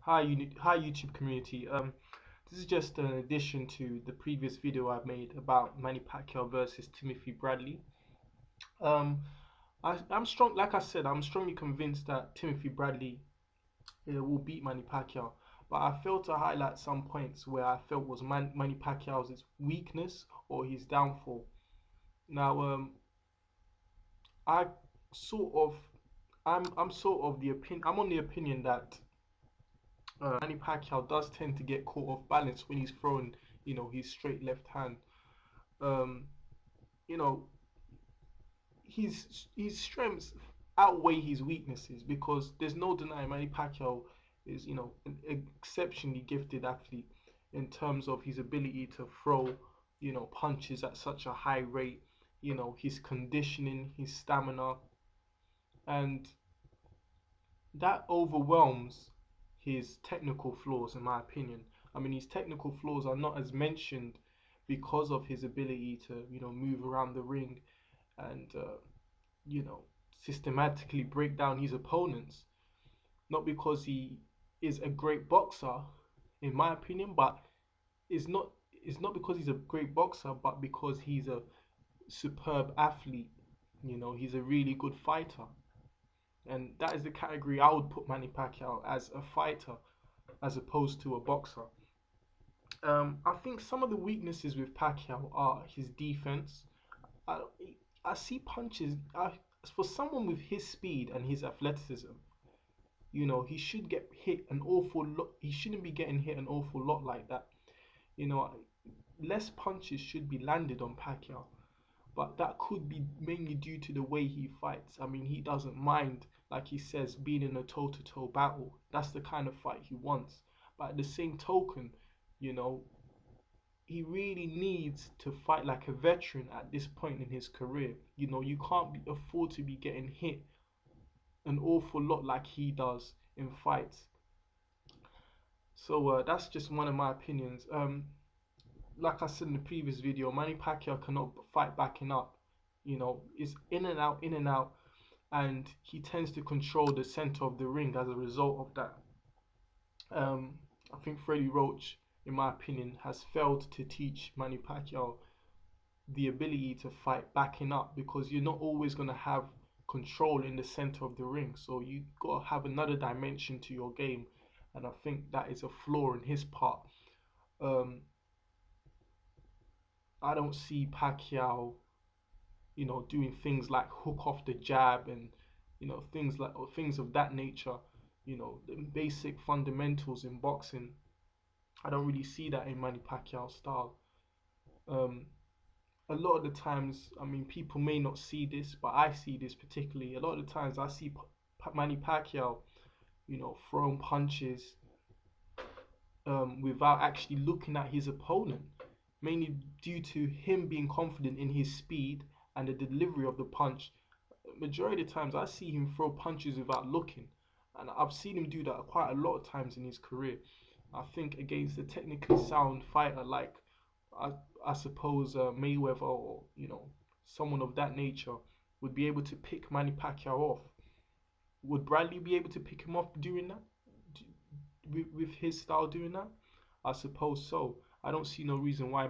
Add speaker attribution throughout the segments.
Speaker 1: Hi YouTube community. This is just an addition to the previous video I made about Manny Pacquiao versus Timothy Bradley. Um, I'm strong, like I said, I'm strongly convinced that Timothy Bradley will beat Manny Pacquiao. But I failed to highlight some points where I felt was Manny Pacquiao's weakness or his downfall. Now, I sort of, I'm sort of the opinion, I'm on the opinion that Manny Pacquiao does tend to get caught off balance when he's throwing, his straight left hand. Um, you know, his strengths outweigh his weaknesses because there's no denying Manny Pacquiao is, an exceptionally gifted athlete in terms of his ability to throw, punches at such a high rate, his conditioning, his stamina, and that overwhelms his technical flaws, in my opinion. I mean, his technical flaws are not as mentioned because of his ability to, move around the ring and, you know, systematically break down his opponents. Not because he is a great boxer, in my opinion, but it's not because he's a great boxer, but because he's a superb athlete. He's a really good fighter. And that is the category I would put Manny Pacquiao as, a fighter as opposed to a boxer. I think some of the weaknesses with Pacquiao are his defense. I, I see punches. For someone with his speed and his athleticism, he should get hit an awful lot. He shouldn't be getting hit an awful lot like that. You know, less punches should be landed on Pacquiao, but that could be mainly due to the way he fights. I mean, he doesn't mind, like he says, being in a toe-to-toe battle. That's the kind of fight he wants. But at the same token, you know, he really needs to fight like a veteran at this point in his career. You can't afford to be getting hit an awful lot like he does in fights. So that's just one of my opinions. Like I said in the previous video, Manny Pacquiao cannot fight backing up. It's in and out, and he tends to control the center of the ring as a result of that. I think Freddie Roach, in my opinion, has failed to teach Manny Pacquiao the ability to fight backing up because you're not always going to have control in the center of the ring. So you got to have another dimension to your game, and I think that is a flaw in his part. I don't see Pacquiao, doing things like hook off the jab and things of that nature. The basic fundamentals in boxing. I don't really see that in Manny Pacquiao's style. Um, a lot of the times, I mean, people may not see this, but I see this particularly. A lot of the times, I see Manny Pacquiao, throwing punches without actually looking at his opponent, mainly due to him being confident in his speed and the delivery of the punch. Majority of the times, I see him throw punches without looking, and I've seen him do that quite a lot of times in his career. I think against a technically sound fighter like I suppose Mayweather or someone of that nature would be able to pick Manny Pacquiao off. Would Bradley be able to pick him off doing that? With his style doing that? I suppose so. I don't see no reason why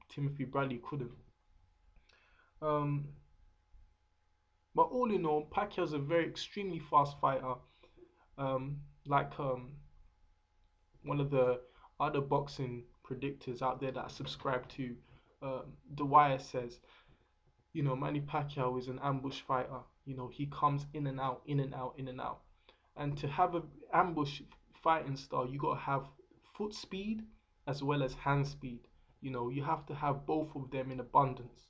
Speaker 1: Timothy Bradley couldn't. Um, but all in all, Pacquiao's a very extremely fast fighter. Like one of the other boxing predictors out there that I subscribe to, The Wire says, Manny Pacquiao is an ambush fighter. He comes in and out, in and out, in and out. And to have an ambush fighting style, you got to have foot speed as well as hand speed. You have to have both of them in abundance.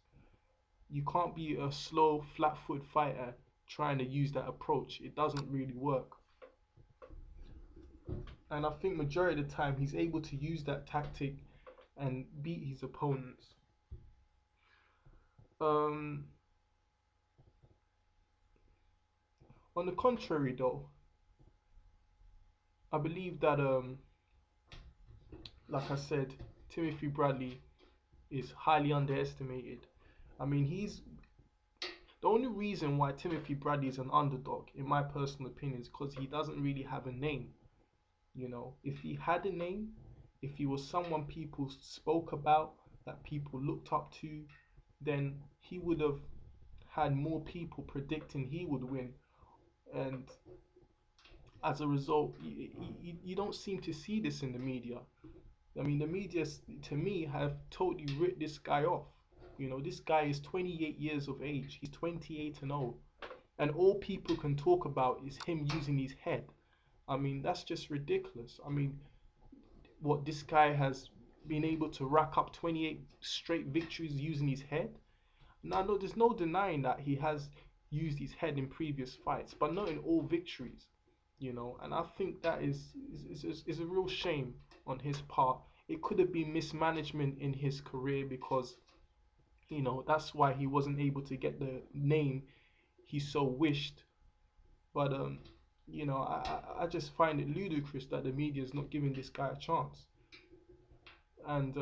Speaker 1: You can't be a slow, flat-footed fighter trying to use that approach. It doesn't really work. And I think majority of the time he's able to use that tactic and beat his opponents. On the contrary, though, I believe that like I said, Timothy Bradley is highly underestimated. I mean, he's the only reason why Timothy Bradley is an underdog, in my personal opinion, is because he doesn't really have a name. If he had a name, if he was someone people spoke about, that people looked up to, then he would have had more people predicting he would win. And as a result, you don't seem to see this in the media. I mean, the media, to me, have totally written this guy off. This guy is 28 years of age. He's 28 and old. And all people can talk about is him using his head. I mean, that's just ridiculous. I mean, what this guy has been able to rack up 28 straight victories using his head. Now, no, there's no denying that he has used his head in previous fights, but not in all victories. And I think that is a real shame on his part. It could have been mismanagement in his career because that's why he wasn't able to get the name he so wished. But I just find it ludicrous that the media is not giving this guy a chance. And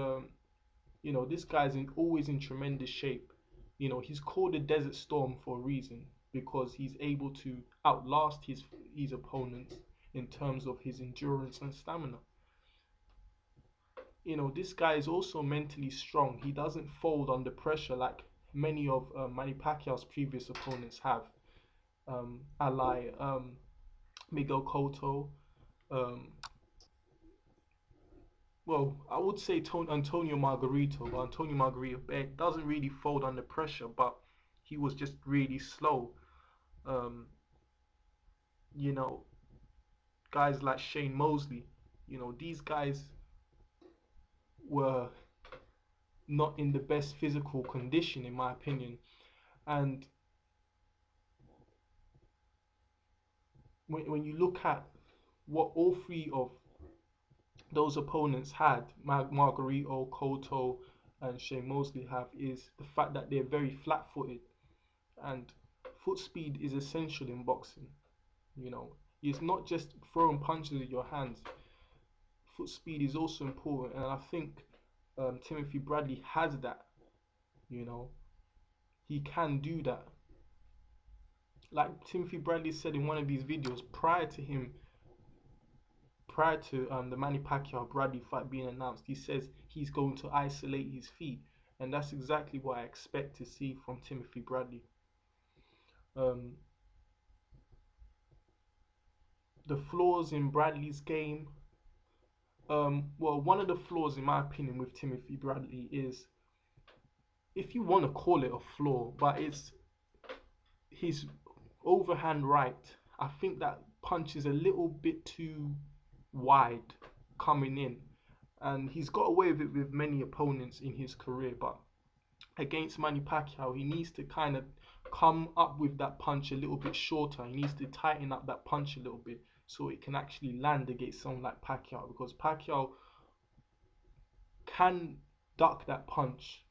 Speaker 1: this guy's always in tremendous shape. He's called a Desert Storm for a reason because he's able to outlast his opponents in terms of his endurance and stamina. This guy is also mentally strong. He doesn't fold under pressure like many of Manny Pacquiao's previous opponents have. Ally Miguel Cotto. Um, well, I would say Antonio Margarito, but Antonio Margarito doesn't really fold under pressure, but he was just really slow. Um, you know, Guys like Shane Mosley, these guys were not in the best physical condition, in my opinion. And when you look at what all three of those opponents had, Margarito, Cotto, and Shane Mosley have, is the fact that they're very flat-footed, and foot speed is essential in boxing. You know, it's not just throwing punches with your hands. Foot speed is also important, and I think Timothy Bradley has that. You know, he can do that. Like Timothy Bradley said in one of these videos, prior to the Manny Pacquiao Bradley fight being announced, he says he's going to isolate his feet, and that's exactly what I expect to see from Timothy Bradley. Um, the flaws in Bradley's game. Well, one of the flaws, in my opinion, with Timothy Bradley is, if you want to call it a flaw, but it's his overhand right. I think that punch is a little bit too wide coming in, and he's got away with it with many opponents in his career. But against Manny Pacquiao, he needs to kind of come up with that punch a little bit shorter. He needs to tighten up that punch a little bit so it can actually land against someone like Pacquiao, because Pacquiao can duck that punch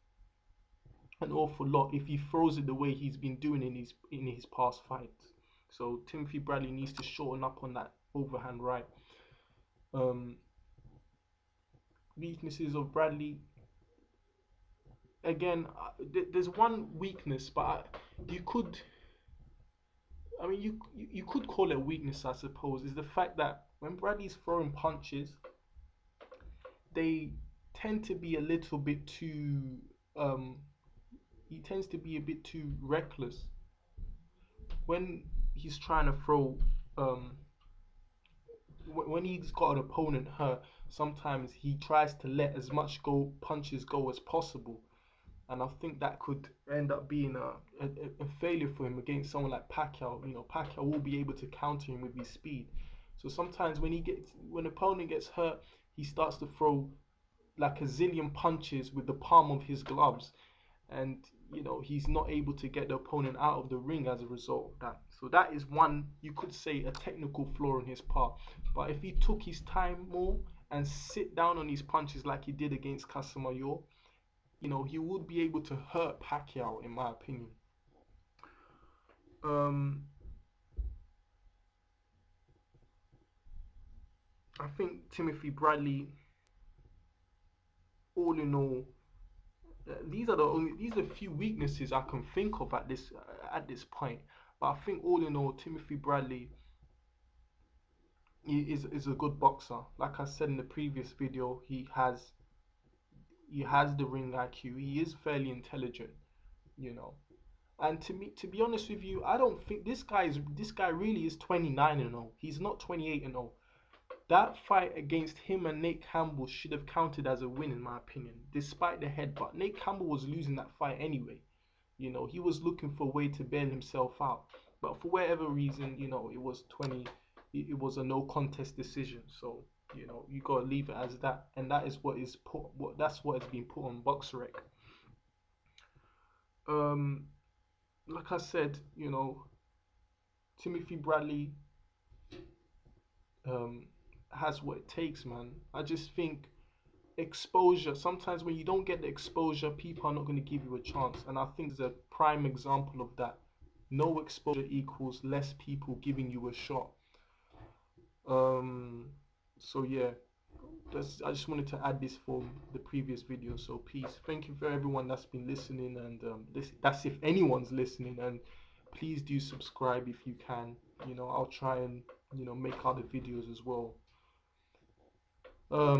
Speaker 1: an awful lot if he throws it the way he's been doing in his past fights. So Timothy Bradley needs to shorten up on that overhand right. Um, Weaknesses of Bradley. Again, there's one weakness, but you could, I mean, you could call it a weakness, I suppose, is the fact that when Bradley's throwing punches, they tend to be a little bit too. He tends to be a bit too reckless when he's trying to throw. When he's got an opponent hurt, sometimes he tries to let as much punches go as possible, and I think that could end up being a failure for him against someone like Pacquiao. Pacquiao will be able to counter him with his speed. So sometimes when an opponent gets hurt, he starts to throw like a zillion punches with the palm of his gloves, and he's not able to get the opponent out of the ring as a result of that. So that is one, you could say, a technical flaw on his part. But if he took his time more and sit down on his punches like he did against Casamayor, he would be able to hurt Pacquiao, in my opinion. I think Timothy Bradley, all in all, these are the few weaknesses I can think of at this point. But I think all in all, Timothy Bradley is a good boxer. Like I said in the previous video, he has the ring IQ. He is fairly intelligent, you know. And to be honest with you, I don't think this guy really is 29-0. He's not 28-0. That fight against him and Nate Campbell should have counted as a win in my opinion, despite the headbutt. Nate Campbell was losing that fight anyway. He was looking for a way to bail himself out. But for whatever reason, it was 20. It was a no contest decision. So you gotta leave it as that, and that is what is put. That's what has been put on BoxRec. Um, like I said, Timothy Bradley um has what it takes, man. I just think exposure. Sometimes when you don't get the exposure, people are not going to give you a chance, and I think it's a prime example of that. No exposure equals less people giving you a shot. Um, so yeah, I just wanted to add this for the previous video. So peace. Thank you for everyone that's been listening, and that's if anyone's listening. And please do subscribe if you can. I'll try and make other videos as well.